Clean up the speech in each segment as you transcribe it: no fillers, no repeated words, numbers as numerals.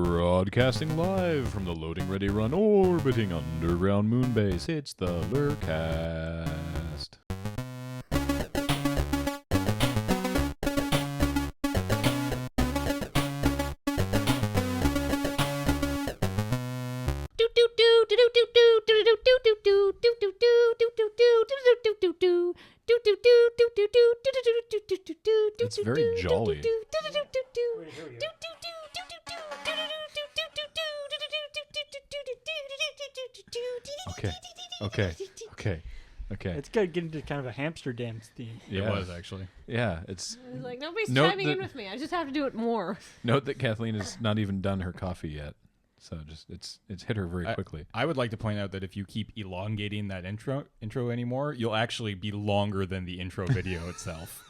Broadcasting live from the Loading Ready Run orbiting underground moon base, it's the LRRcast. It's very jolly. Okay. It's got to get into kind of a hamster dance theme. Yeah. It was actually. Yeah, it's... Like, nobody's chiming in with me. I just have to do it more. Note that Kathleen has not even done her coffee yet. So just it's hit her very quickly. I would like to point out that if you keep elongating that intro anymore, you'll actually be longer than the intro video itself.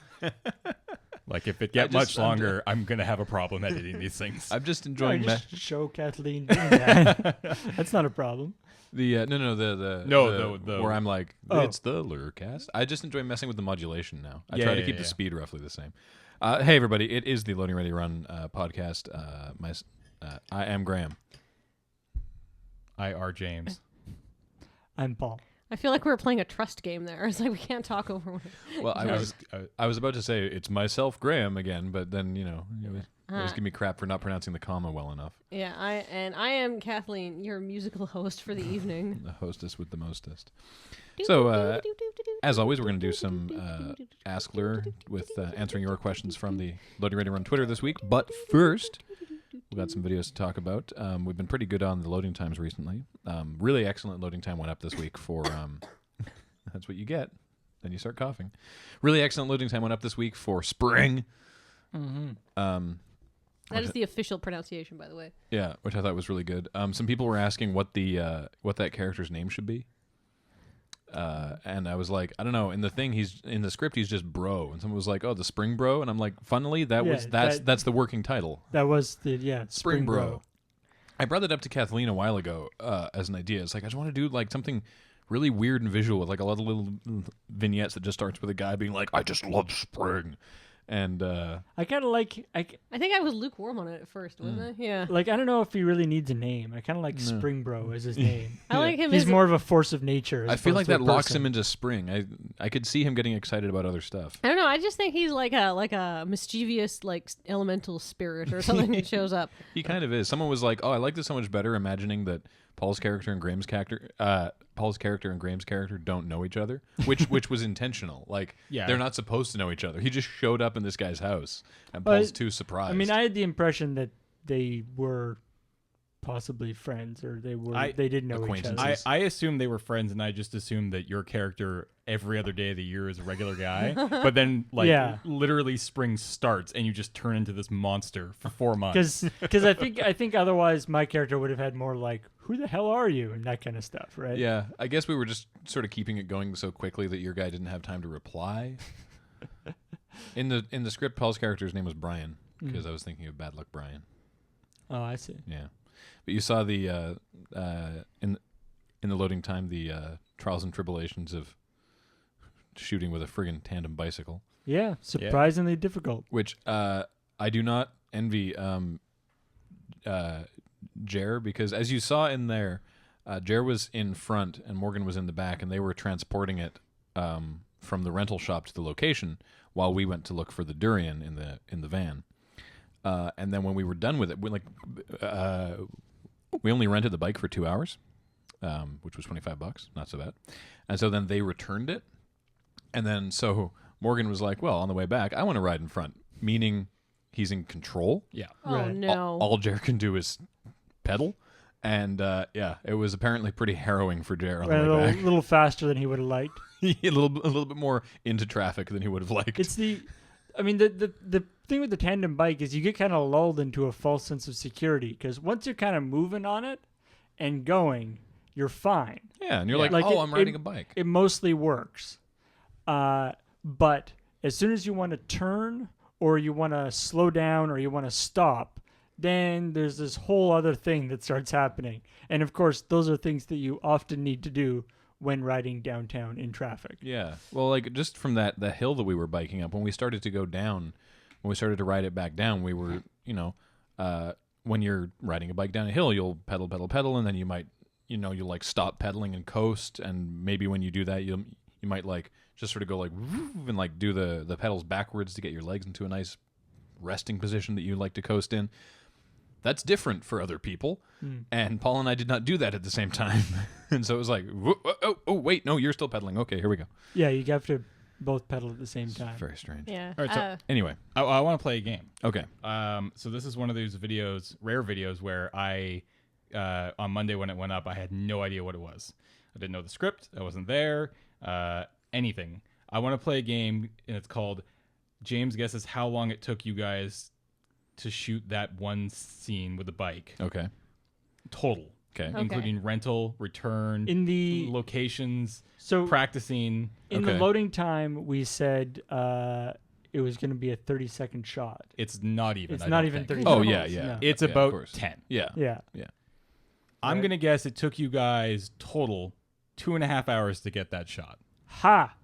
Like if it gets much longer, I'm gonna have a problem editing these things. I'm just enjoying just show Kathleen doing that. That's not a problem. the the where I'm like, it's the LRRcast. I just enjoy messing with the modulation now. I try to keep the speed roughly the same. Hey everybody, it is the Loading Ready Run podcast. I am Graham. I are James. I'm Paul. I feel like we were playing a trust game there. It's like we can't talk over one. Well, I was about to say it's myself, Graham, again, but then you always give me crap for not pronouncing the comma well enough. Yeah, I am Kathleen, your musical host for the evening. The hostess with the mostest. So, as always, we're going to do some Ask LRR with answering your questions from the Loading Ready Run Twitter this we've But first, we've got some videos to talk about. We've been pretty good on the loading times recently. Really excellent loading time went up this week for... that's what you get. Then you start coughing. Really excellent loading time went up this week for spring. Mm-hmm. That is the official pronunciation, by the way. Yeah, which I thought was really good. Some people were asking what that character's name should be. And I was like, I don't know. In the script, he's just bro, and someone was like, "Oh, the Spring Bro," and I'm like, funnily, that's the working title. That was the Spring Bro. I brought it up to Kathleen a while ago as an idea. It's like I just want to do like something really weird and visual with like a lot of little vignettes that just starts with a guy being like, "I just love spring." And I kind of like... I think I was lukewarm on it at first, wasn't I? Yeah. Like, I don't know if he really needs a name. I kind of like Spring Bro as his name. I like him. He's more of a force of nature. I feel like that locks him into spring. I could see him getting excited about other stuff. I don't know. I just think he's like a mischievous like elemental spirit or something that shows up. He kind of is. Someone was like, "Oh, I like this so much better imagining that Paul's character and Graham's character don't know each other," which was intentional. Like, they're not supposed to know each other. He just showed up in this guy's house, and Paul's too surprised. I mean, I had the impression that they were possibly friends, or they didn't know each other. I assumed they were friends, and I just assumed that your character every other day of the year is a regular guy. But then, literally spring starts, and you just turn into this monster for 4 months. Because I think otherwise my character would have had more like, "Who the hell are you?" and that kind of stuff, right? Yeah, I guess we were just sort of keeping it going so quickly that your guy didn't have time to reply. In the script, Paul's character's name was Brian, because I was thinking of Bad Luck Brian. Oh, I see. Yeah, but you saw the in the loading time the trials and tribulations of shooting with a friggin' tandem bicycle. Yeah, surprisingly difficult. Which I do not envy Jer, because as you saw in there, Jer was in front and Morgan was in the back, and they were transporting it from the rental shop to the location while we went to look for the durian in the van. And then when we were done with it, we only rented the bike for 2 hours, which was $25, not so bad. And so then they returned it, and then so Morgan was like, "Well, on the way back, I want to ride in front," meaning he's in control. Yeah. Oh right. no! All Jer can do is pedal, and it was apparently pretty harrowing for Jer on the way back. A little faster than he would have liked. a little bit more into traffic than he would have liked. It's the thing with the tandem bike is you get kind of lulled into a false sense of security, because once you're kind of moving on it and going, you're fine. Yeah, and you're like, "Oh, I'm riding a bike." It mostly works, but as soon as you want to turn, or you want to slow down, or you want to stop, then there's this whole other thing that starts happening. And of course, those are things that you often need to do when riding downtown in traffic. Yeah. Well, like just from the hill that we were biking up, when we started to go down, when we started to ride it back down, we were, when you're riding a bike down a hill, you'll pedal, pedal, pedal, and then you might, you'll like stop pedaling and coast, and maybe when you do that, you might like just sort of go like and like do the pedals backwards to get your legs into a nice resting position that you like to coast in. That's different for other people, and Paul and I did not do that at the same time, and so it was like, oh, wait, no, you're still pedaling. Okay, here we go. Yeah, you have to both pedal at the same time. Very strange. Yeah. All right, so Anyway, I want to play a game. okay. So this is one of those rare videos where I, on Monday when it went up, I had no idea what it was. I didn't know the script. I wasn't there. Anything. I want to play a game, and it's called James Guesses How Long It Took You Guys to Shoot That One Scene with the Bike. Okay. Total. Okay. Including rental, return, In the locations, so practicing. in the Okay. loading time, we said it was going to be a 30-second shot. It's not even. It's I not don't even think. 30 Oh seconds. yeah, yeah. No. It's Yeah, of about course. 10. Yeah. Yeah. I'm Right. going to guess it took you guys total 2.5 hours to get that shot. Ha!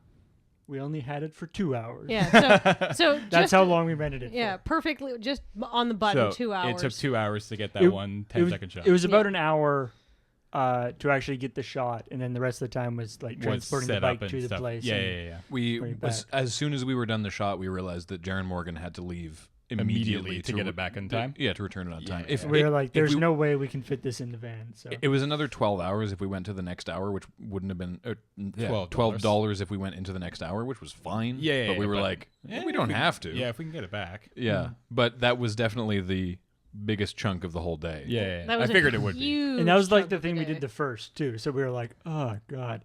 We only had it for 2 hours. Yeah. So That's just, how long we rented it Yeah, for. perfectly. Just on the button, So 2 hours. It took 2 hours to get that It- one It was, 10-second shot. it was about Yeah. an hour to actually get the shot, and then the rest of the time was like Was transporting the set bike up and to the stuff. place. Yeah, and- yeah, yeah. We Bring it was, back. as soon as we were done the shot, we realized that Jaron Morgan had to leave immediately to get it back in time? Yeah, to return it on time. Yeah. If We were like, "There's we, no way we can fit this in the van." So It was another 12 hours if we went to the next hour, which wouldn't have been $12. $12 if we went into the next hour, which was fine. Yeah, but we were but- like, Yeah, we if don't have to. Yeah, if we can get it back. Yeah, but that was definitely the biggest chunk of the whole day. Yeah, That I was a figured it would be. huge and that was like chunk the of thing we day. did the first too. So we were like, "Oh God."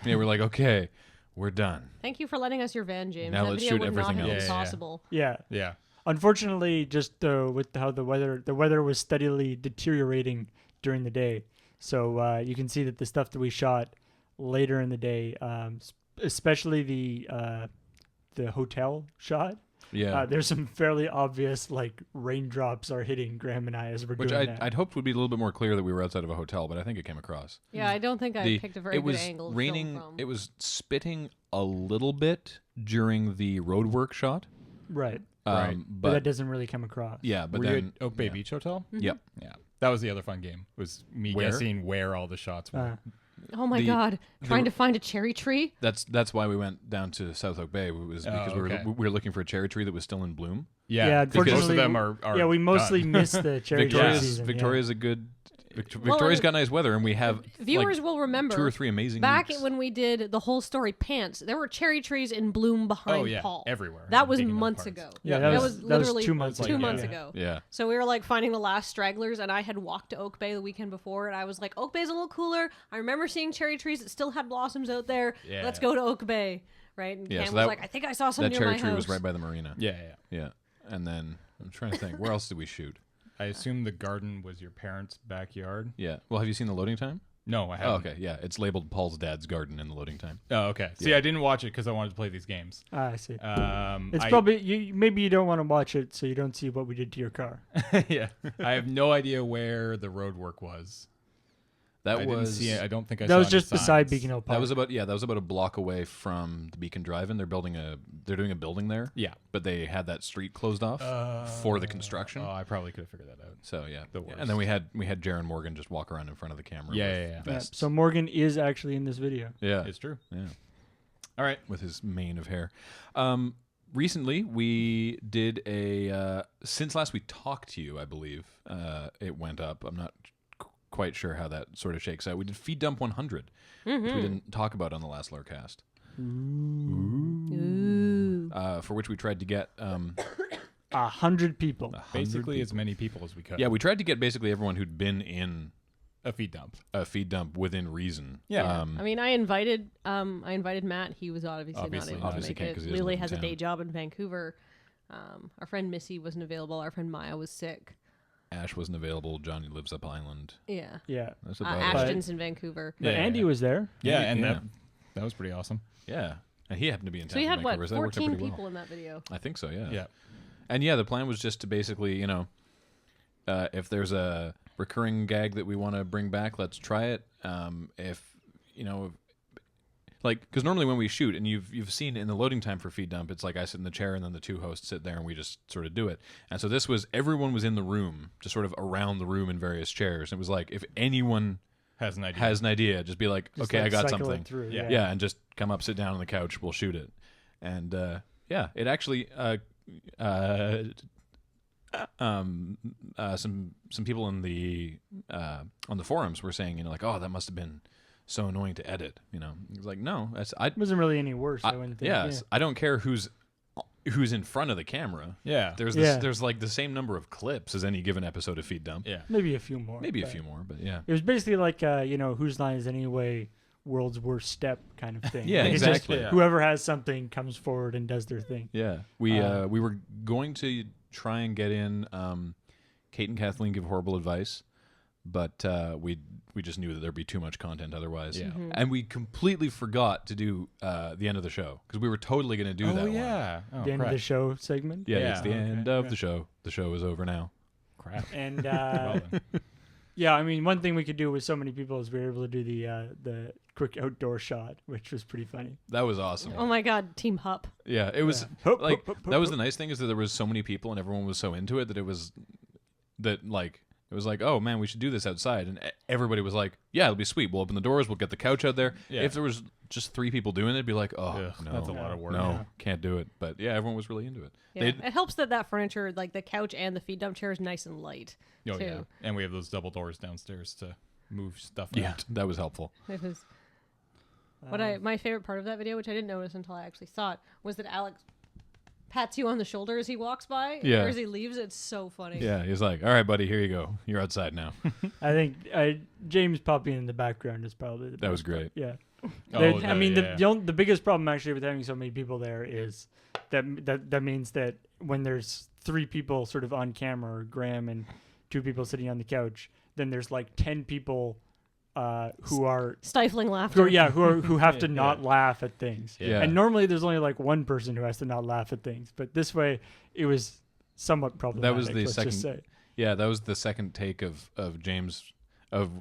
Yeah, we're like, okay, we're done. Thank you for letting us your van, James. Now that let's video shoot would everything not have else. been Yeah, yeah. possible. Yeah. Yeah. Unfortunately, just with how the weather was steadily deteriorating during the day. So you can see that the stuff that we shot later in the day, especially the hotel shot, Yeah, there's some fairly obvious like raindrops are hitting Graham and I as we're which doing that. I'd hoped would be a little bit more clear that we were outside of a hotel, but I think it came across. Yeah, I don't think I picked a very it good was angle to raining. film from. It was spitting a little bit during the roadwork shot. Right. Right. But that doesn't really come across. yeah, but Were then you at Oak Bay yeah. Beach Hotel? Yep. Yeah. That was the other fun game. Was me Where? guessing where all the shots were. Oh my the- God! the- Trying to find a cherry tree. That's why we went down to South Oak Bay. Was because okay. we were looking for a cherry tree that was still in bloom. Yeah. Yeah, because most of unfortunately, them are yeah, we mostly done. missed the cherry tree Victoria's season. Victoria's a good. Well, Victoria's and- got nice weather, and we have Viewers like will remember 2 or 3 amazing back weeks. when we did the whole story pants. There were cherry trees in bloom behind Oh yeah, Paul. everywhere. That was Big enough months parts. ago. Yeah, Yeah, that was was literally 2 months like, ago. 2 months yeah. ago. Yeah, So we were like finding the last stragglers, and I had walked to Oak Bay the weekend before, and I was like, Oak Bay's a little cooler. I remember seeing cherry trees that still had blossoms out there. Yeah. Let's go to Oak Bay, right? And Yeah, Cam so was that- like, I think I saw some that near cherry my tree house. was right by the marina. Yeah. Yeah, and then I'm trying to think, where else did we shoot? I assume the garden was your parents' backyard. Yeah. Well, have you seen the loading time? No, I Oh, haven't. okay. Yeah, it's labeled Paul's dad's garden in the loading time. Oh, okay. See, Yeah. I didn't watch it because I wanted to play these games. I see. It's Probably maybe you don't want to watch it so you don't see what we did to your car. yeah. I have no idea where the road work was. That I was didn't see it. I don't think I That saw was any just beside signs. Beacon Hill Park. that was about a block away from the Beacon Drive-In. They're doing a building there. Yeah. But they had that street closed off for the construction. Oh, I probably could have figured that out. So yeah, The and then we had Jaron Morgan just walk around in front of the camera. Yeah, with yeah, yeah. Yeah, vests. so Morgan is actually in this video. Yeah, It's true. yeah, All right. with his mane of hair. Recently, we did a since last we talked to you, I believe it went up. I'm not quite sure how that sort of shakes out. We did Feed Dump 100, which we didn't talk about on the last LRRcast. Ooh. For which we tried to get 100 people. 100 Basically, people. as many people as we could. Yeah, we tried to get basically everyone who'd been in A feed dump. a feed dump within reason. Yeah. Um, I mean, I invited Matt. He was obviously Obviously not not. able Obviously to can't make 'cause it. he doesn't Lily live in has a town. day job in Vancouver. Our friend Missy wasn't available. Our friend Maya was sick. Ash wasn't available. Johnny lives up island. Yeah. Yeah. That's about it. Ashton's in Vancouver. But Andy was there. Yeah, Yeah, and yeah. that was pretty awesome. Yeah, and he happened to be in town. So we from had what, Vancouver, so that worked out 14 pretty people well. in that video. I think so. Yeah. Yeah. And yeah, the plan was just to basically, if there's a recurring gag that we want to bring back, let's try it. If like, because normally when we shoot, and you've seen in the loading time for Feed Dump, it's like I sit in the chair and then the two hosts sit there and we just sort of do it. And so this was, everyone was in the room, just sort of around the room in various chairs. And it was like, if anyone has an idea, just be like, Just, okay, like, I got cycle it something. through, Yeah. And just come up, sit down on the couch, we'll shoot it. And it actually some people in the on the forums were saying, like, oh, that must have been so annoying to edit. It's like, no, It wasn't really any worse. I wouldn't think. yes, I don't care who's in front of the camera. Yeah. There's like the same number of clips as any given episode of Feed Dump. Yeah. Maybe a few more. Maybe a few more, but yeah. It was basically like whose line is anyway world's worst step kind of thing. Yeah, Like, it's just exactly. Yeah. Whoever has something comes forward and does their thing. Yeah, we were going to try and get in Kate and Kathleen give horrible advice, but we just knew that there'd be too much content otherwise. Yeah. And we completely forgot to do the end of the show because we were totally going to do that one. yeah. Oh, The end of crap. the show segment. Yeah, Yeah, it's the okay, end of yeah. the show. The show is over now. Crap. And Well then. yeah, I mean, one thing we could do with so many people is we were able to do the quick outdoor shot, which was pretty funny. That was awesome. Oh my God, Team Hup. Yeah, it was Hup, like hup, hup, that was hup. the nice thing is that there was so many people and everyone was so into it that it was like, oh man, we should do this outside, and everybody was like, yeah, it'll be sweet. We'll open the doors, we'll get the couch out there. Yeah. If there was just 3 people doing it, it'd be like, oh Ugh, no, that's a lot of work. No, Yeah. can't do it. But yeah, everyone was really into it. Yeah. They'd- It helps that furniture, like the couch and the feed dump chair, is nice and light. Oh, too. yeah. And we have those double doors downstairs to move stuff Yeah, out. that was helpful. It was. My favorite part of that video, which I didn't notice until I actually saw it, was that Alex pats you on the shoulder as he walks by, Yeah. or as he leaves. It's so funny. Yeah, he's like, all right, buddy, here you go. You're outside now. I think James popping in the background is probably the That was best part. great. Yeah. Oh, I mean, yeah. the biggest problem actually with having so many people there is that means that when there's 3 people sort of on camera, or Graham and 2 people sitting on the couch, then there's like 10 people who are Stifling laughter. who have to Yeah. not laugh at things. Yeah. And normally there's only like one person who has to not laugh at things, but this way it was somewhat problematic. was the let's second- just say. Yeah, that was the second take of James of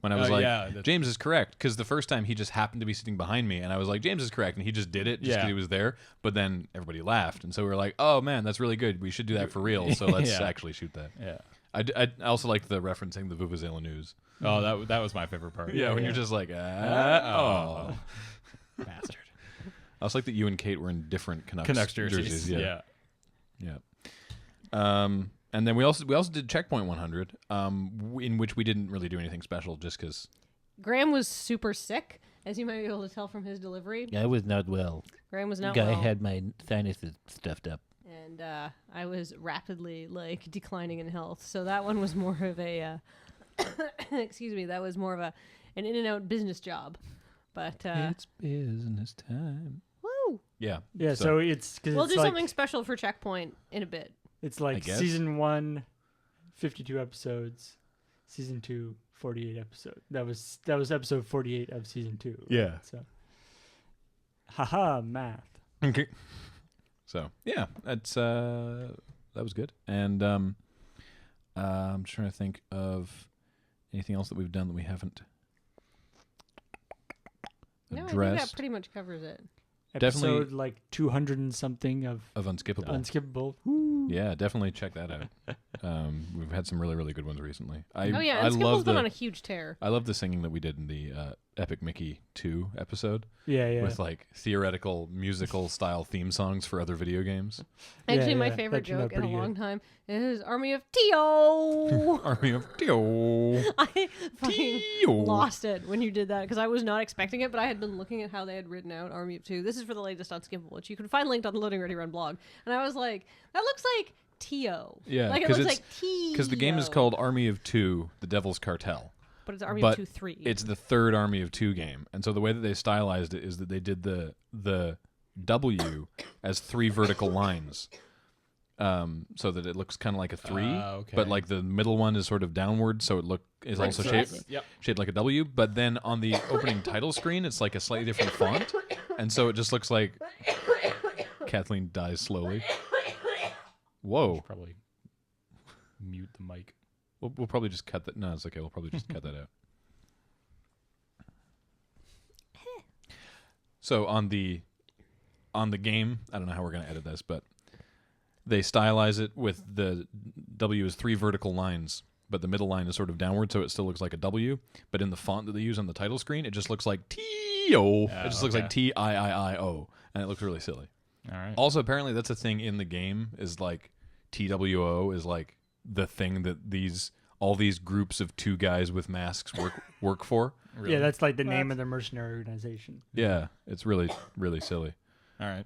when I was Oh, like, yeah, that's- James is correct, because the first time he just happened to be sitting behind me, and I was like, James is correct, and he just did it just because Yeah. he was there. But then everybody laughed, and so we were like, oh man, that's really good. We should do that for real. So let's Yeah. actually shoot that. Yeah. I also liked the referencing the Vuvuzela news. Oh, that was my favorite part. Yeah, when you're just like, oh. Bastard. I also like that you and Kate were in different Canucks jerseys. Yeah. And then we also did Checkpoint 100, in which we didn't really do anything special, just because. Graham was super sick, as you might be able to tell from his delivery. I was not well. Graham was not Guy well. had my sinuses stuffed up. And I was rapidly declining in health. So that one was more of a excuse me, that was more of an in and out business job. But It's business time. woo! Yeah. Yeah, so it's because We'll it's do like, something special for Checkpoint in a bit. It's I like guess. season 1, 52 episodes, season 2, 48 episodes. That was episode 48 of season 2. Yeah. So, haha, math. Okay. So yeah, that's that was good. And I'm trying to think of anything else that we've done that we haven't No, I think addressed. that pretty much covers it. Definitely- Episode like 200 and something of of Unskippable. Unskippable. Yeah, definitely check that out. We've had some really, really good ones recently. Oh yeah, I Unskippable's love been on the a huge tear. I love the singing that we did in the Epic Mickey 2 episode Yeah. with like theoretical musical style theme songs for other video games. Actually, my yeah, favorite that came out joke in a pretty good. long time is Army of Tio. Army of Dio. I fucking Tio. lost it when you did that because I was not expecting it, but I had been looking at how they had written out Army of Two. This is for the latest Unskippable, which you can find linked on the Loading Ready Run blog. And I was like, that looks like Tio. Yeah, like it 'cause looks it's- like Tio. Because the game is called Army of 2, The Devil's Cartel. but it's Army but of Two 3. It's the third Army of 2 game. And so the way that they stylized it is that they did the W as 3 vertical lines. So that it looks kind of like a 3, Okay. but like the middle one is sort of downward, so it is also Right. shaped like a W. But then on the opening title screen, it's like a slightly different font, and so it just looks like Kathleen dies slowly. Whoa, Probably mute the mic. we'll probably just cut that. No, it's okay. We'll probably just cut that out. So on the game, I don't know how we're going to edit this, but they stylize it with the W is 3 vertical lines, but the middle line is sort of downward, so it still looks like a W. But in the font that they use on the title screen, it just looks like T-O. It just looks like T-I-I-I-O, and it looks really silly. All right. Also, apparently, that's a thing in the game, is like TWO is like the thing that all these groups of 2 guys with masks work for. Really? Yeah, that's like the name of the mercenary organization. Yeah, it's really, really silly. All right.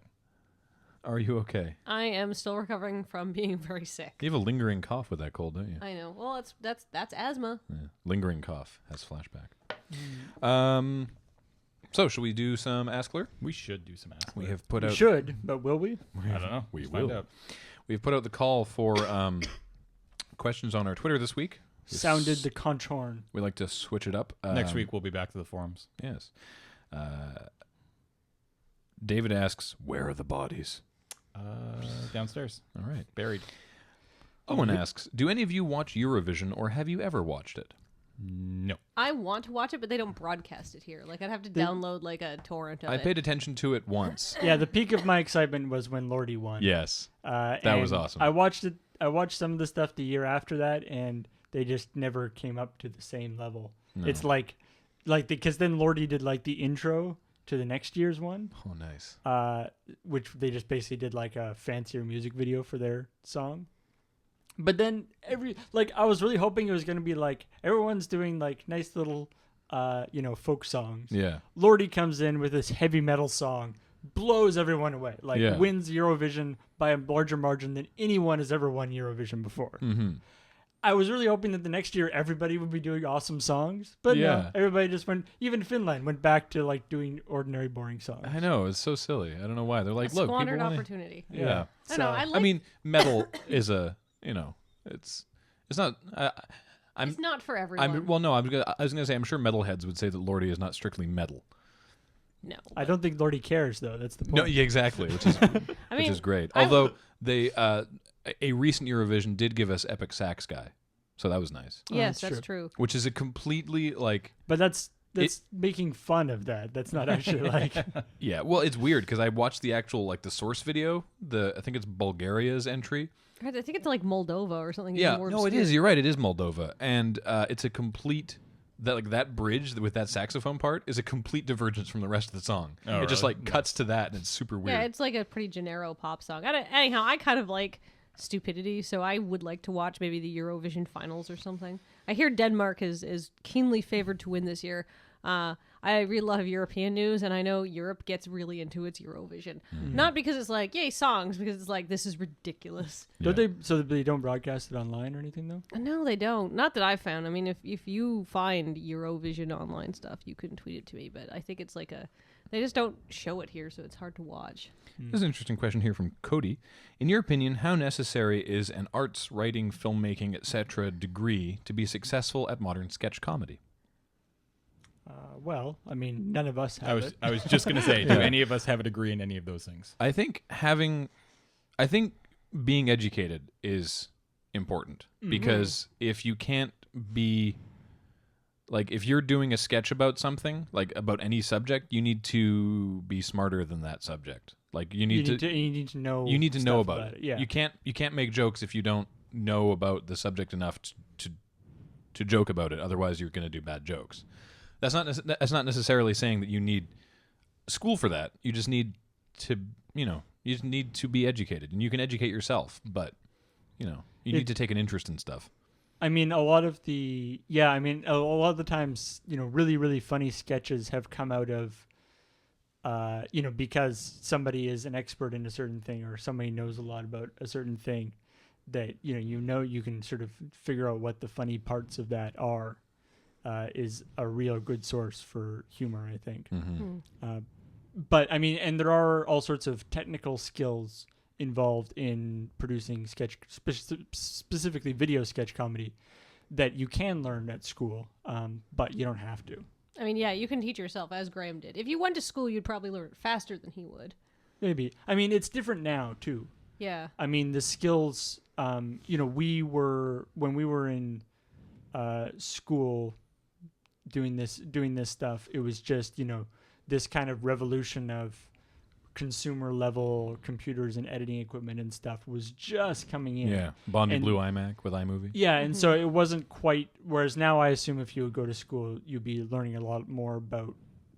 Are you okay? I am still recovering from being very sick. You have a lingering cough with that cold, don't you? I know. Well, that's asthma. Yeah. Lingering cough has flashback. So, should we do some Askler? We should do some Ask. We have put We out. should, but will we? I don't know. We Let's find will. out. We've put out the call for questions on our Twitter this week. Sounded the conch horn. We like to switch it up. Next week we'll be back to the forums. Yes. David asks, "Where are the bodies?" Downstairs, All right. buried. Owen asks, "Do any of you watch Eurovision, or have you ever watched it?" No. I want to watch it, but they don't broadcast it here. Like I'd have to download like a torrent of I it. paid attention to it once. Yeah, the peak of my excitement was when Lordy won. Yes. That was awesome. I watched it. I watched some of the stuff the year after that, and they just never came up to the same level. No. It's like because then Lordy did like the intro to the next year's one, Oh, nice. which they just basically did like a fancier music video for their song. But then I was really hoping it was going to be like everyone's doing like nice little, folk songs. Yeah. Lordy comes in with this heavy metal song, blows everyone away, like Yeah. wins Eurovision by a larger margin than anyone has ever won Eurovision before. Mm-hmm. I was really hoping that the next year everybody would be doing awesome songs, but Yeah. no, everybody just even Finland went back to like doing ordinary, boring songs. I know. It's so silly. I don't know why. They're like, a look, people squandered wanna... opportunity. Yeah. I know. I So- like. I mean, metal is it's not... it's not for everyone. I was gonna say I'm sure metalheads would say that Lordy is not strictly metal. no. I don't think Lordy cares though. That's the point. No, yeah, exactly, which is I which mean, is great. I- Although they a recent Eurovision did give us Epic Sax Guy, so that was nice. Yes, that's that's true. Which is a completely like But that's making fun of that. That's not actually like. yeah. Well, it's weird because I watched the actual like the source video. I think it's Bulgaria's entry. I think it's like Moldova or something. Yeah, more no, it obscure. is. You're right. It is Moldova, and it's a complete that bridge with that saxophone part is a complete divergence from the rest of the song. Oh, it just really? like cuts to that, and it's super weird. Yeah, it's like a pretty genero pop song. Anyhow, I kind of like stupidity, so I would like to watch maybe the Eurovision finals or something. I hear Denmark is keenly favored to win this year. I read a lot of European news, and I know Europe gets really into its Eurovision. Not because it's like, yay, songs, because it's like, this is ridiculous. Yeah. Don't they? So they don't broadcast it online or anything though. No, they don't. Not that I've found. I mean, if you find Eurovision online stuff, you can tweet it to me, but I think it's like they just don't show it here, so it's hard to watch. This is an interesting question here from Cody. In your opinion, how necessary is an arts, writing, filmmaking, etc. degree to be successful at modern sketch comedy? Well, I mean, none of us have it. I was just gonna say, do any of us have a degree in any of those things? I think being educated is important because if you can't be like if you're doing a sketch about something, like about any subject, you need to be smarter than that subject. Like you need to know. you need to know stuff about it. Yeah. You can't make jokes if you don't know about the subject enough to joke about it. Otherwise, you're going to do bad jokes. That's not necessarily saying that you need school for that. You just need to be educated, and you can educate yourself. But you need to take an interest in stuff. I mean, a lot of the times, really, really funny sketches have come out of, because somebody is an expert in a certain thing or somebody knows a lot about a certain thing that, you can sort of figure out what the funny parts of that are, is a real good source for humor, I think. Mm-hmm. But I mean, and there are all sorts of technical skills involved in producing sketch, specifically video sketch comedy, that you can learn at school, but you don't have to. I mean, yeah, you can teach yourself, as Graham did. If you went to school, you'd probably learn it faster than he would. Maybe. I mean, it's different now too. Yeah. I mean, the skills. When we were in school doing this stuff, it was just this kind of revolution of consumer level computers and editing equipment and stuff was just coming in. Yeah, Bondi And- Blue iMac with iMovie. Yeah, and so it wasn't quite. Whereas now, I assume if you would go to school, you'd be learning a lot more about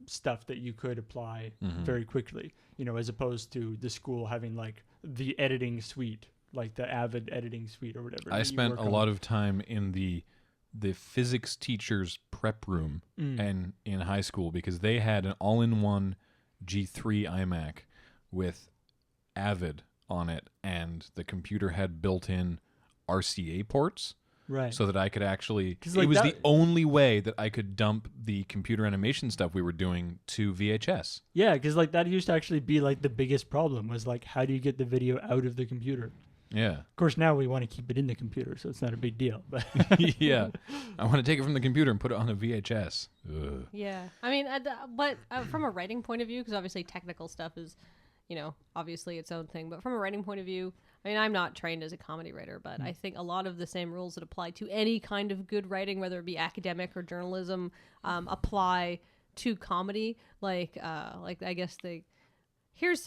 stuff that you could apply very quickly. As opposed to the school having like the editing suite, like the Avid editing suite or whatever. I spent a lot of time in the physics teacher's prep room and in high school because they had an all-in-one G3 iMac with Avid on it, and the computer had built-in RCA ports, right. so that I could actually. 'Cause, It like, was that- the only way that I could dump the computer animation stuff we were doing to VHS. Yeah, because like that used to actually be like the biggest problem was like how do you get the video out of the computer? Yeah, Of course, now we want to keep it in the computer, so it's not a big deal. But yeah. I want to take it from the computer and put it on a VHS. Ugh. Yeah, I mean, but from a writing point of view, because obviously technical stuff is, obviously its own thing. But from a writing point of view, I mean, I'm not trained as a comedy writer, but I think a lot of the same rules that apply to any kind of good writing, whether it be academic or journalism, apply to comedy. Like I guess here's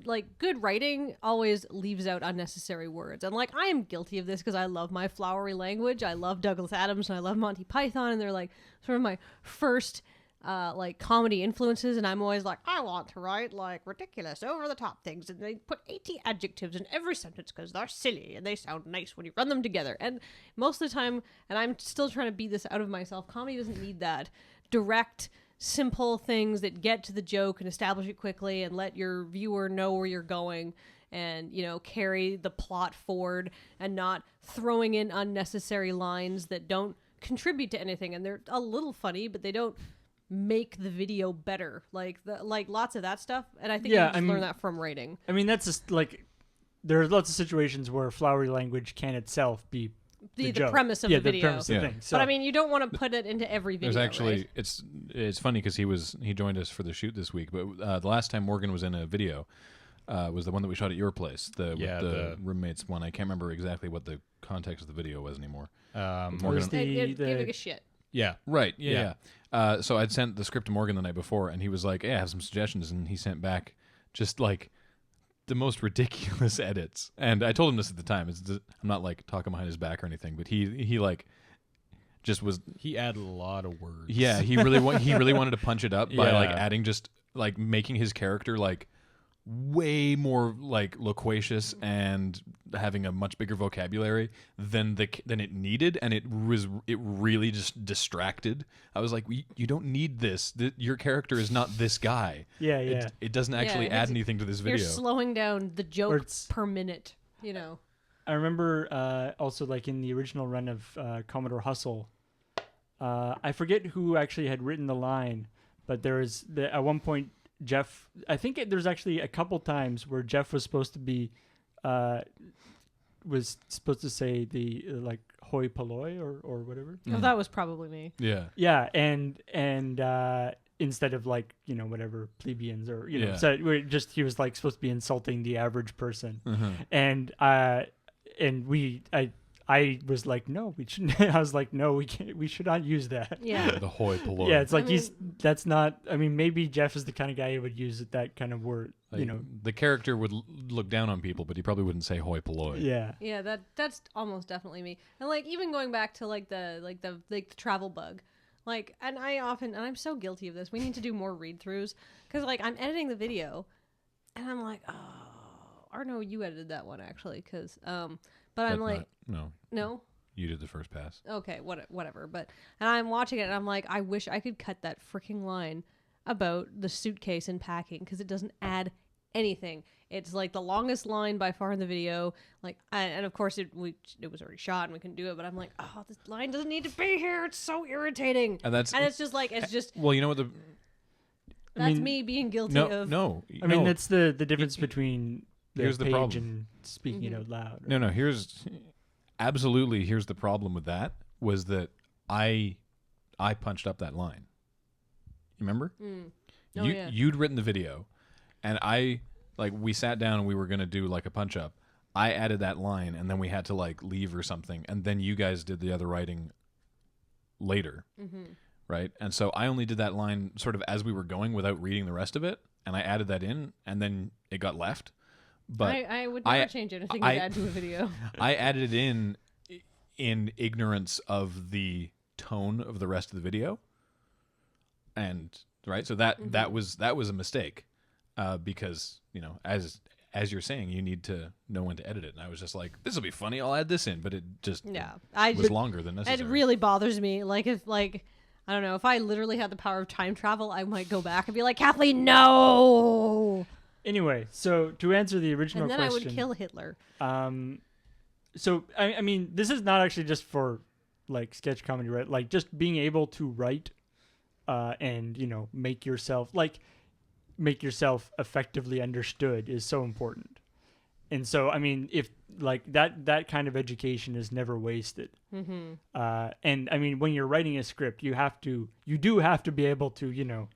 like good writing always leaves out unnecessary words, and like I am guilty of this because I love my flowery language. I love Douglas Adams and I love Monty Python, and they're like sort of my first like comedy influences, and I'm always like, I want to write like ridiculous, over the top things, and they put 80 adjectives in every sentence because they're silly and they sound nice when you run them together. And most of the time, and I'm still trying to beat this out of myself, comedy doesn't need that direct, simple things that get to the joke and establish it quickly and let your viewer know where you're going, and carry the plot forward, and not throwing in unnecessary lines that don't contribute to anything, and they're a little funny but they don't make the video better, like lots of that stuff. And I think you just learn that from writing. I mean, that's just like there are lots of situations where flowery language can itself be the joke. premise of the video. The premise of the Yeah. thing. So, But I mean, you don't want to put it into every video. There's actually right? it's funny because he joined us for the shoot this week, but the last time Morgan was in a video was the one that we shot at your place, with the roommates one. I can't remember exactly what the context of the video was anymore. was Morgan, It gave like a shit. Yeah. right? Yeah. So I'd sent the script to Morgan the night before, and he was like, "Hey, I have some suggestions," and he sent back just like the most ridiculous edits. And I told him this at the time. I'm not like talking behind his back or anything, but he like just was. He added a lot of words. Yeah, he really wanted to punch it up by like Yeah. adding just like making his character like way more like loquacious and having a much bigger vocabulary than it needed, and it really just distracted. I was like, you don't need this. Your character is not this guy. yeah, yeah. It doesn't actually add anything to this video. You're slowing down the Or joke it's- per minute. I remember also like in the original run of Commodore Hustle, I forget who actually had written the line, but there was at one point Jeff. I think there's actually a couple times where Jeff was supposed to be, say the like hoi polloi or whatever. Oh, that was probably me. Yeah. Yeah, and instead of like whatever plebeians or Yeah. so he was like supposed to be insulting the average person, and I was like, no, we shouldn't. I was like, no, we can't. We should not use that. Yeah. The hoi polloi. Yeah, it's like I mean- that's not. I mean, maybe Jeff is the kind of guy who would use that kind of word. Like, the character would look down on people, but he probably wouldn't say hoi polloi. Yeah. Yeah, that's almost definitely me. And like even going back to like the travel bug, like, and I'm so guilty of this. We need to do more read throughs because like I'm editing the video, and I'm like, oh, or no, you edited that one actually, because but I'm like, no. You did the first pass. Okay, whatever. But and I'm watching it and I'm like, I wish I could cut that freaking line about the suitcase and packing because it doesn't add anything. It's like the longest line by far in the video. Like, and of course it was already shot and we couldn't do it. But I'm like, oh, this line doesn't need to be here. It's so irritating. And it's just like well, you know what that's me being guilty of. I mean, that's the difference between here's the page problem. and speaking out loud. No. Here's the problem with that was that I punched up that line. You remember? Oh, yeah. You'd written the video, and we sat down and we were gonna do like a punch up. I added that line, and then we had to like leave or something, and then you guys did the other writing later. right? And so I only did that line sort of as we were going without reading the rest of it, and I added that in, and then it got left. But I would never change anything to add to a video. I added it in ignorance of the tone of the rest of the video, and right, so that was a mistake, because as you're saying, you need to know when to edit it, and I was just like, this will be funny, I'll add this in, but it just was longer than necessary. It really bothers me. If I don't know, if I literally had the power of time travel, I might go back and be like, Kathleen, no. Anyway, so to answer the original question, and then I would kill Hitler. So I mean, this is not actually just for like sketch comedy, right? Like just being able to write, and make yourself effectively understood is so important. And so, I mean, if like that kind of education is never wasted. Mm-hmm. And I mean, when you're writing a script, you do have to be able to,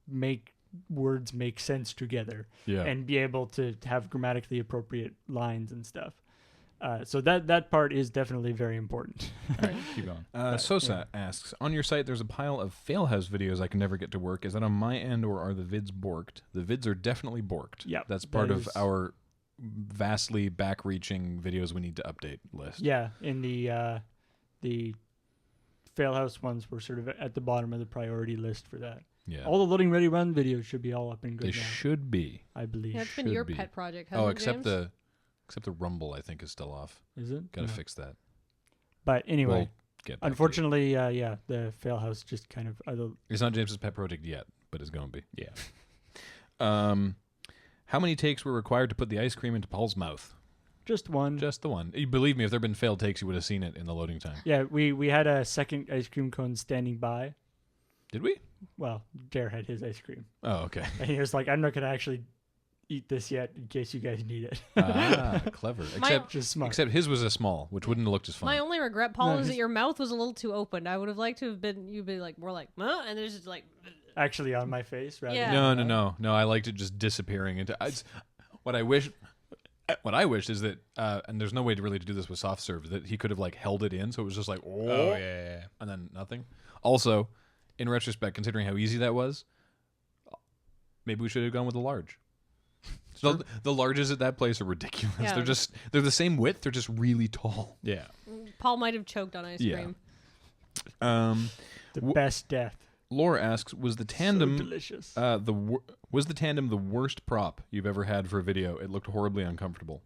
make words make sense together, and be able to have grammatically appropriate lines and stuff. So that part is definitely very important. All right, keep going. Sosa asks, on your site there's a pile of Failhouse videos I can never get to work. Is that on my end, or are the vids borked? The vids are definitely borked. Yeah. That's part of our vastly back-reaching videos we need to update list. Yeah, in the Failhouse ones were sort of at the bottom of the priority list for that. Yeah. All the Loading Ready Run videos should be all up and good They now, should be. I believe. Yeah, it's been your pet project, hasn't it, James? Except the Rumble, I think, is still off. Is it? Gotta fix that. But anyway, We'll get back to unfortunately, the Failhouse just kind of... it's not James's pet project yet, but it's going to be. Yeah. How many takes were required to put the ice cream into Paul's mouth? Just one. Just the one. You believe me, if there had been failed takes, you would have seen it in the loading time. Yeah, we had a second ice cream cone standing by. Did we? Well, Dare had his ice cream. Oh, okay. And he was like, I'm not going to actually eat this yet in case you guys need it. Clever. Just smart. Except his was a small, which wouldn't have looked as funny. My only regret, Paul, is that your mouth was a little too open. I would have liked to have been, you'd be like, more like, huh? And there's just like... Actually on my face, rather Yeah. than No. I liked it just disappearing into... What I wish is that, and there's no way to really do this with soft serve, that he could have like held it in, so it was just like, Oh, yeah. and then nothing. Also, in retrospect, considering how easy that was, maybe we should have gone with the large. Sure. The larges at that place are ridiculous. Yeah. They're the same width. They're just really tall. Yeah. Paul might have choked on ice cream. the best death. Laura asks, was the Tandem So delicious. Was the Tandem the worst prop you've ever had for a video? It looked horribly uncomfortable.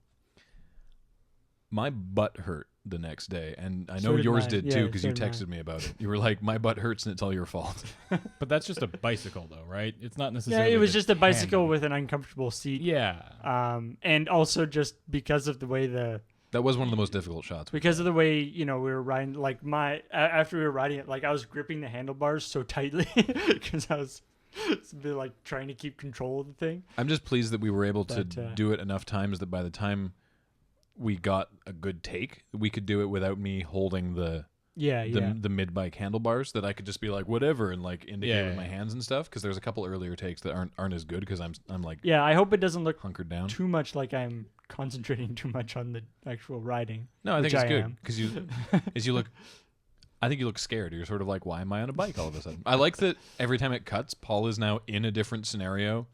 My butt hurt the next day, and I know So did yours mine. did Yeah, too, because so you did texted me about it. You were like, "My butt hurts, and it's all your fault." But that's just a bicycle, though, right? It's not Yeah, necessarily. it was just a bicycle Tandem. with an uncomfortable seat. Yeah. And also just because of the way That was one of the most difficult shots. of the way, we were riding, like after we were riding it, like I was gripping the handlebars so tightly because I was like trying to keep control of the thing. I'm just pleased that we were able to But, do it enough times that by the time we got a good take, we could do it without me holding the mid bike handlebars, that I could just be like whatever and like indicate with my hands and stuff, because there's a couple earlier takes that aren't as good because I'm like I hope it doesn't look hunkered down too much like I'm concentrating too much on the actual riding. No, I think which it's I good am. because you look. I think you look scared. You're sort of like, why am I on a bike all of a sudden? I like that every time it cuts, Paul is now in a different scenario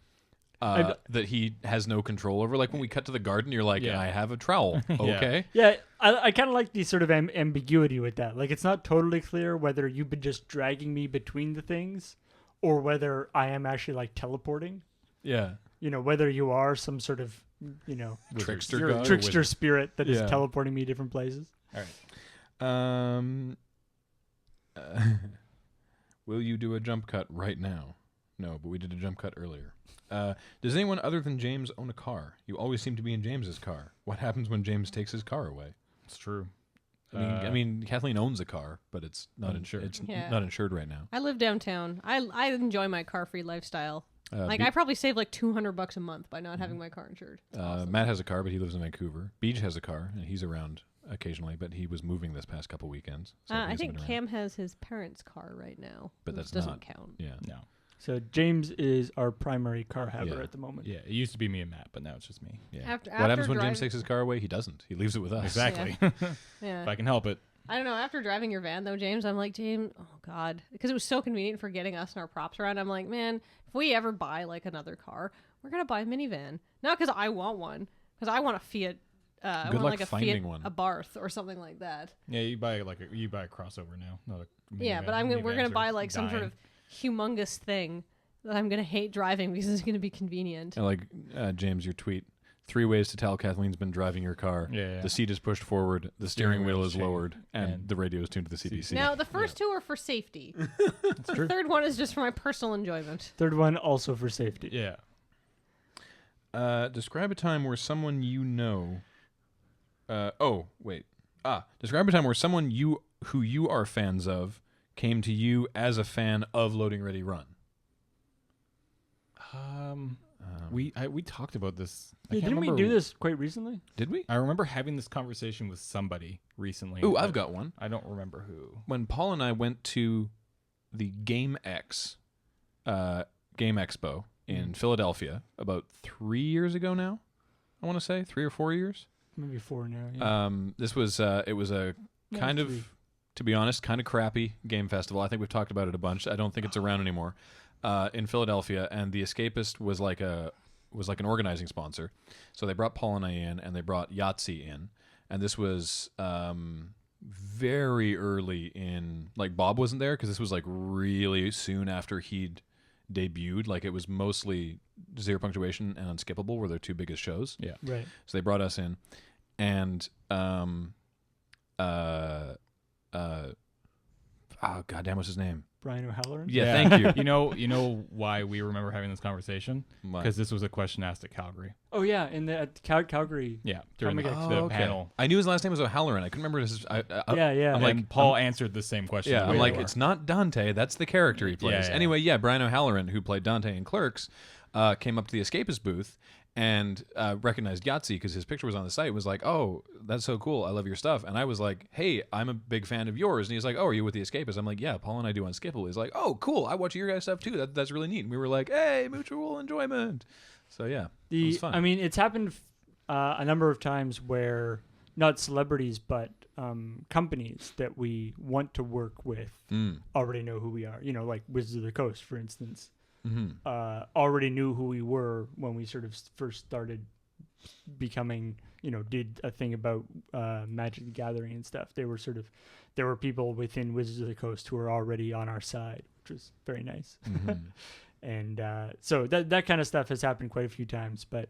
that he has no control over. Like when we cut to the garden, you're like, I have a trowel. Okay. Yeah, I kind of like the sort of ambiguity with that. Like it's not totally clear whether you've been just dragging me between the things or whether I am actually like teleporting. Yeah. Whether you are some sort of, Trickster you're a god or trickster wizard. spirit that is Yeah. teleporting me different places. All right. Will you do a jump cut right now? No, but we did a jump cut earlier. Does anyone other than James own a car? You always seem to be in James's car. What happens when James takes his car away? It's true. I mean, Kathleen owns a car, but it's not Uninsured. It's Yeah. not insured right now. I live downtown. I enjoy my car-free lifestyle. I probably save like $200 a month by not having my car insured. It's awesome. Matt has a car, but he lives in Vancouver. Beej has a car, and he's around occasionally, but he was moving this past couple weekends. So he I hasn't think been around. Cam has his parents' car right now, But which that's doesn't not- count. Yeah. No. So James is our primary car haver Yeah. at the moment. Yeah, it used to be me and Matt, but now it's just me. Yeah. After what happens when driving- James takes his car away? He doesn't. He leaves it with us. Exactly. Yeah. If I can help it. I don't know. After driving your van, though, James, I'm like, James, oh, God. Because it was so convenient for getting us and our props around. I'm like, man, if we ever buy, like, another car, we're going to buy a minivan. Not because I want one, because I want a Fiat. I Good want, luck like, a finding Fiat one. Abarth or something like that. Yeah, you buy a crossover now. Not a Yeah, minivan. but we're going Minivans to buy, are like, some sort dying. of humongous thing that I'm going to hate driving because it's going to be convenient. I like James, your tweet. 3 ways to tell Kathleen's been driving your car. Yeah. The seat is pushed forward, the steering wheel is changed, lowered, and and the radio is tuned to the CPC. Now, the first two are for safety. That's The true. third one is just for my personal enjoyment. Third one also for safety. Yeah. Describe a time where someone you know. Describe a time where someone who you are fans of came to you as a fan of Loading Ready Run. We talked about this. I Yeah, can't didn't we remember- do this quite recently? Did we? I remember having this conversation with somebody recently. Ooh, but I've got one. I don't remember who. When Paul and I went to the Game Expo in Philadelphia about 3 years ago now, I want to say 3 or 4 years. Maybe 4 now. Yeah. This was it was a Yeah, kind 3. of, to be honest, kind of crappy game festival. I think we've talked about it a bunch. I don't think it's around anymore. In Philadelphia, and the Escapist was like an organizing sponsor. So they brought Paul and I in, and they brought Yahtzee in, and this was very early in, like, Bob wasn't there because this was like really soon after he'd debuted. Like, it was mostly Zero Punctuation and Unskippable were their 2 biggest shows. Yeah. Right. So they brought us in, and goddamn, what's his name? Brian O'Halloran? Yeah, thank you. You know why we remember having this conversation? Why? Because this was a question asked at Calgary. Oh, yeah. At Calgary. Yeah, during the, Comic the Expo. panel. I knew his last name was O'Halloran. I couldn't remember his. Yeah. I'm And like, Paul answered the same question. Yeah, way I'm like, before. it's not Dante. That's the character he plays. Yeah. Anyway, yeah, Brian O'Halloran, who played Dante in Clerks, came up to the Escapist booth and recognized Yahtzee because his picture was on the site. Was like, oh, that's so cool. I love your stuff. And I was like, hey, I'm a big fan of yours. And he's like, oh, are you with the Escapist? I'm like, yeah, Paul and I do Unskippable. He's like, oh, cool. I watch your guys' stuff too. That's really neat. And we were like, hey, mutual enjoyment. So yeah, it was fun. I mean, it's happened a number of times where not celebrities, but companies that we want to work with already know who we are. You know, like Wizards of the Coast, for instance. Already knew who we were when we sort of first started becoming, did a thing about Magic the Gathering and stuff. There were people within Wizards of the Coast who were already on our side, which was very nice. And so that kind of stuff has happened quite a few times, but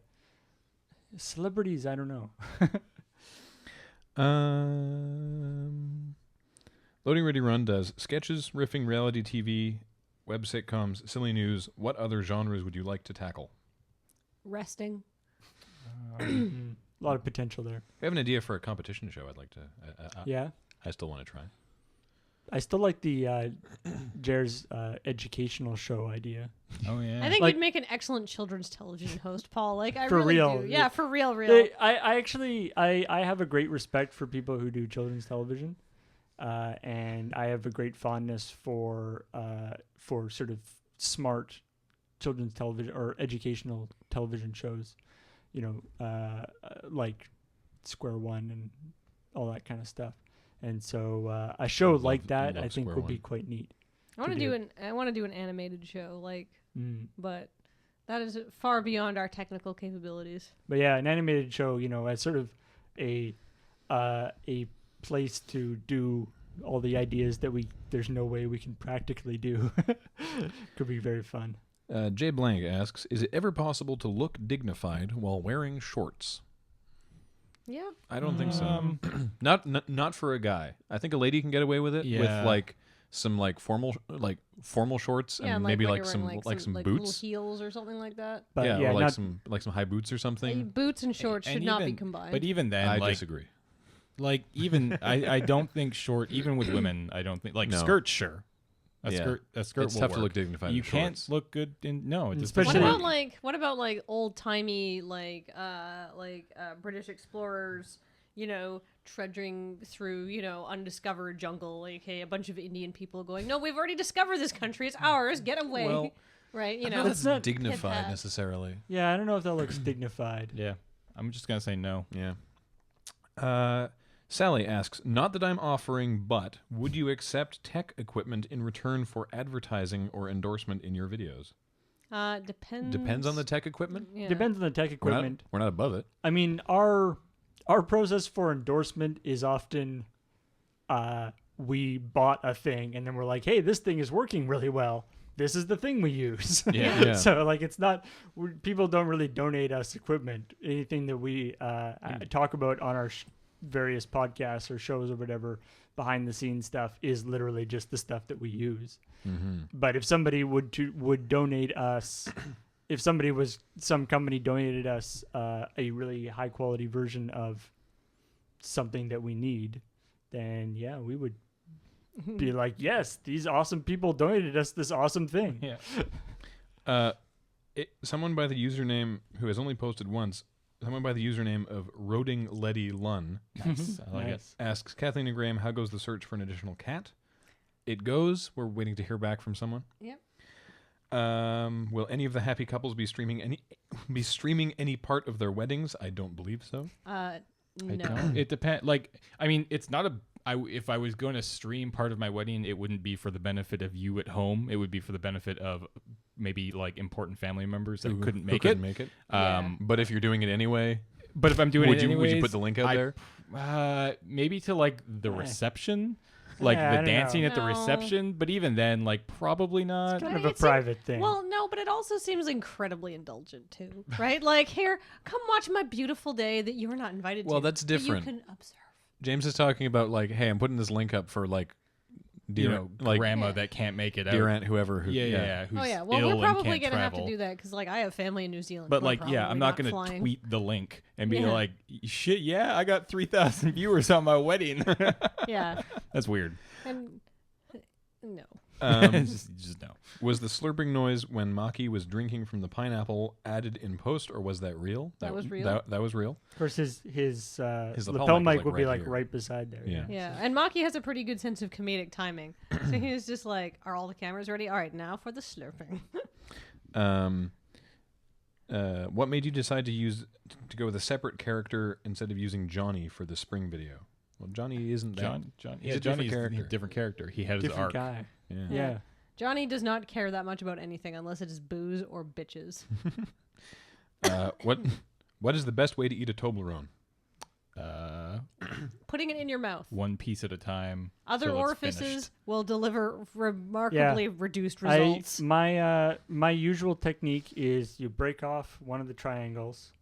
celebrities, I don't know. Loading Ready Run does sketches, riffing, reality TV, web sitcoms, silly news. What other genres would you like to tackle? Resting. A lot of potential there. I have an idea for a competition show. I'd like to. Yeah. I still want to try. I still like the Jer's educational show idea. Oh yeah. I think Like- you'd make an excellent children's television host, Paul. Like, I For really real. do. Yeah, for real. I actually have a great respect for people who do children's television, and I have a great fondness for sort of smart children's television or educational television shows, like Square One and all that kind of stuff. And so a show like that, I think, Square would be One. quite neat. I want to do. do an animated show, like, but that is far beyond our technical capabilities. But yeah, an animated show, as sort of a place to do all the ideas that there's no way we can practically do. Could be very fun. Jay Blank asks, is it ever possible to look dignified while wearing shorts? Yeah. I don't think so. Not for a guy. I think a lady can get away with it with Yeah. like some formal shorts Yeah, and like maybe when like you're some wearing, some little boots. heels or something like that. But yeah, yeah, or not, some high boots or something. Boots and shorts And should not be even- combined. But even then, I disagree. Like even I don't think short. Even with women, I don't think No. skirts. Sure, a Yeah. skirt It's will tough to work. look dignified You in can't shorts. look good in it just Especially- doesn't What work. about old timey British explorers, trudging through undiscovered jungle, like a bunch of Indian people going, no, we've already discovered this country, it's ours, get away. Well, right? I don't know if It's that's not- dignified Hip-hop. necessarily. yeah, I don't know if that looks dignified. Yeah, I'm just gonna say no. Yeah. Sally asks, not that I'm offering, but would you accept tech equipment in return for advertising or endorsement in your videos? Depends. Depends on the tech equipment. Yeah. Depends on the tech equipment. We're not above it. I mean, our process for endorsement is often we bought a thing and then we're like, hey, this thing is working really well. This is the thing we use. Yeah. So like, it's not, people don't really donate us equipment. Anything that we talk about on our various podcasts or shows or whatever, behind the scenes stuff is literally just the stuff that we use. Mm-hmm. But if somebody would donate us, if some company donated us a really high quality version of something that we need, then yeah, we would be like, yes, these awesome people donated us this awesome thing. Yeah. Someone by the username who has only posted once, someone by the username of LoadingReadyRun Nice. I like it. Nice. asks, Kathleen and Graham, how goes the search for an additional cat? It goes. We're waiting to hear back from someone. Yep. Will any of the happy couples be streaming any part of their weddings? I don't believe so. I No. don't. It depends. Like, I mean, it's not a. If I was going to stream part of my wedding, it wouldn't be for the benefit of you at home. It would be for the benefit of maybe like important family members that couldn't make it. Yeah. But if you're doing it anyway, But if I'm doing would it you anyways, put the link out there? Maybe to like the reception, like I the don't dancing know. at the No. reception. But even then, like probably not. Kind of It a seems- private thing. Well, no, but it also seems incredibly indulgent too, right? Like, here, come watch my beautiful day that you're not invited to. Well, that's that different. You can observe. James is talking about like, hey, I'm putting this link up for like, dear, like grandma Yeah. that can't make it dear out. aunt, whoever. Who, Yeah. Who's Oh yeah, well, ill we're and probably can't gonna have travel. to do that because, like, I have family in New Zealand. But We're like, yeah, I'm probably not gonna flying. tweet the link and be Yeah. like, shit, yeah, I got 3,000 viewers on my wedding. Yeah, That's weird. and no. just no. Was the slurping noise when Maki was drinking from the pineapple added in post, or was that real? That was real. That was real. of course, his lapel lapel mic is, mic like, will be right like here. right beside there. Yeah. Yeah, and Maki has a pretty good sense of comedic timing, so he was just like, "Are all the cameras ready? All right, now for the slurping." What made you decide to go with a separate character instead of using Johnny for the spring video? Well, Johnny isn't that. John, He's a different Johnny's character. a different character. He had his Different arc. guy. Yeah. Yeah. Johnny does not care that much about anything unless it is booze or bitches. What is the best way to eat a Toblerone? Putting it in your mouth. One piece at a time. Other till it's orifices finished. will deliver remarkably reduced I results. my usual technique is you break off one of the triangles,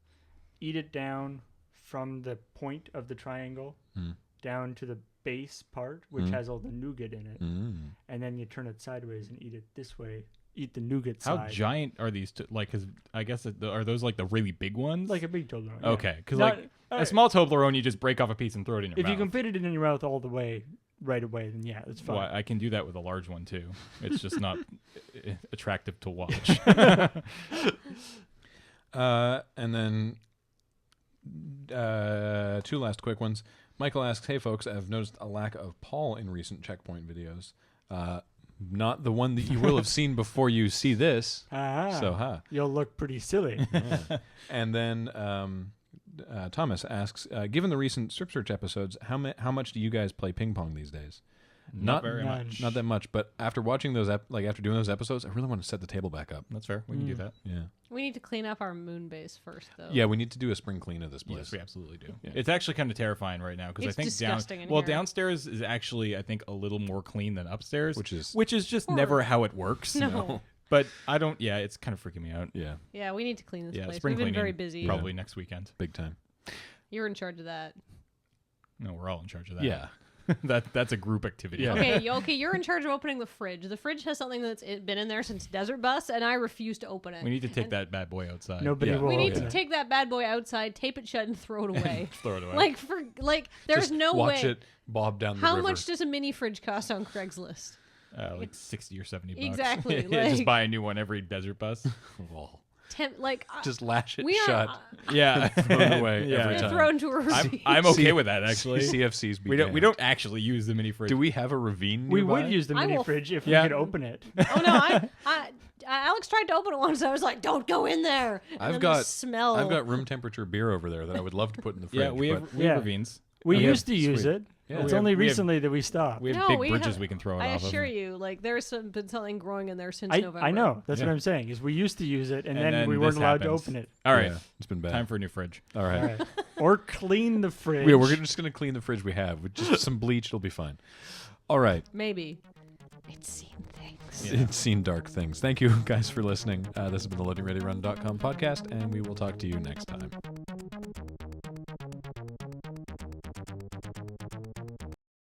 eat it down from the point of the triangle Mm. down to the base part, which Mm. has all the nougat in it, and then you turn it sideways and eat it this way. Eat the nougat How side, giant are these? Like, cause I guess are those like the really big ones? like a big Toblerone. yeah. Okay, because Not- like a small Toblerone, you just break off a piece and throw it in your if mouth. you can fit it in your mouth all the way right away, then yeah, it's fine. Well, I can do that with a large one too. It's just not attractive to watch. And then two last quick ones. Michael asks, hey folks, I've noticed a lack of Paul in recent checkpoint videos. Not the one that you will have seen before you see this. Ah, So, you'll look pretty silly. Yeah. And then Thomas asks, given the recent Strip Search episodes, how much do you guys play ping pong these days? Not very none. much. Not that much, but after watching those, after doing those episodes, I really want to set the table back up. That's fair. We can do that. Yeah. We need to clean up our moon base first, though. Yeah, we need to do a spring clean of this place. Yes, we absolutely do. Yeah. It's actually kind of terrifying right now because I It's think disgusting in well, here. downstairs is actually I think a little more clean than upstairs, Which is just Horrible. never how it works. No. But I don't. Yeah, it's kind of freaking me out. yeah, Yeah, we need to clean this Yeah, place. spring We've been cleaning very busy. Probably next weekend. big time. You're in charge of that. No, we're all in charge of that. Yeah. that's a group activity. Yeah. Okay, you're in charge of opening the fridge. The fridge has something that's been in there since Desert Bus, and I refuse to open it. We need to take that bad boy outside. Nobody Yeah. will. We need open to it. take that bad boy outside, tape it shut, and throw it away. Throw it away. There's Just no watch way. it bob down the How river. much does a mini fridge cost on Craigslist? Like 60 or 70 bucks. Exactly, Yeah, just like- buy a new one every desert bus. Just lash it we are shut. Yeah. Throw it away Yeah. every we're time. thrown to a ravine. I'm okay with that actually. CFCs be we don't damned. actually use the mini fridge. Do we have a ravine We nearby? would use the I mini will- fridge if Yeah. we could open it. Oh no, Alex tried to open it once. I was like, "Don't go in there." And I've then got the smell. I've got room temperature beer over there that I would love to put in the fridge. Yeah, we but have Yeah. ravines. We Okay, used to use sweet. it. Yeah. It's We only have- we have- recently that we stopped. We have No, big we bridges have- we can throw it I off assure of. you, like there's been something growing in there since I November. know. That's Yeah. what I'm saying. Is we used to use it, and And then then we this weren't allowed happens. to open it. All right, Yeah, it's been bad. time for a new fridge. All right. All right. Or clean the fridge. Yeah, we're just gonna clean the fridge we have with just some bleach. It'll be fine. All right. Maybe. It's seen things. Yeah. It's seen dark things. Thank you guys for listening. This has been the LoadingReadyRun.com podcast, and we will talk to you next time.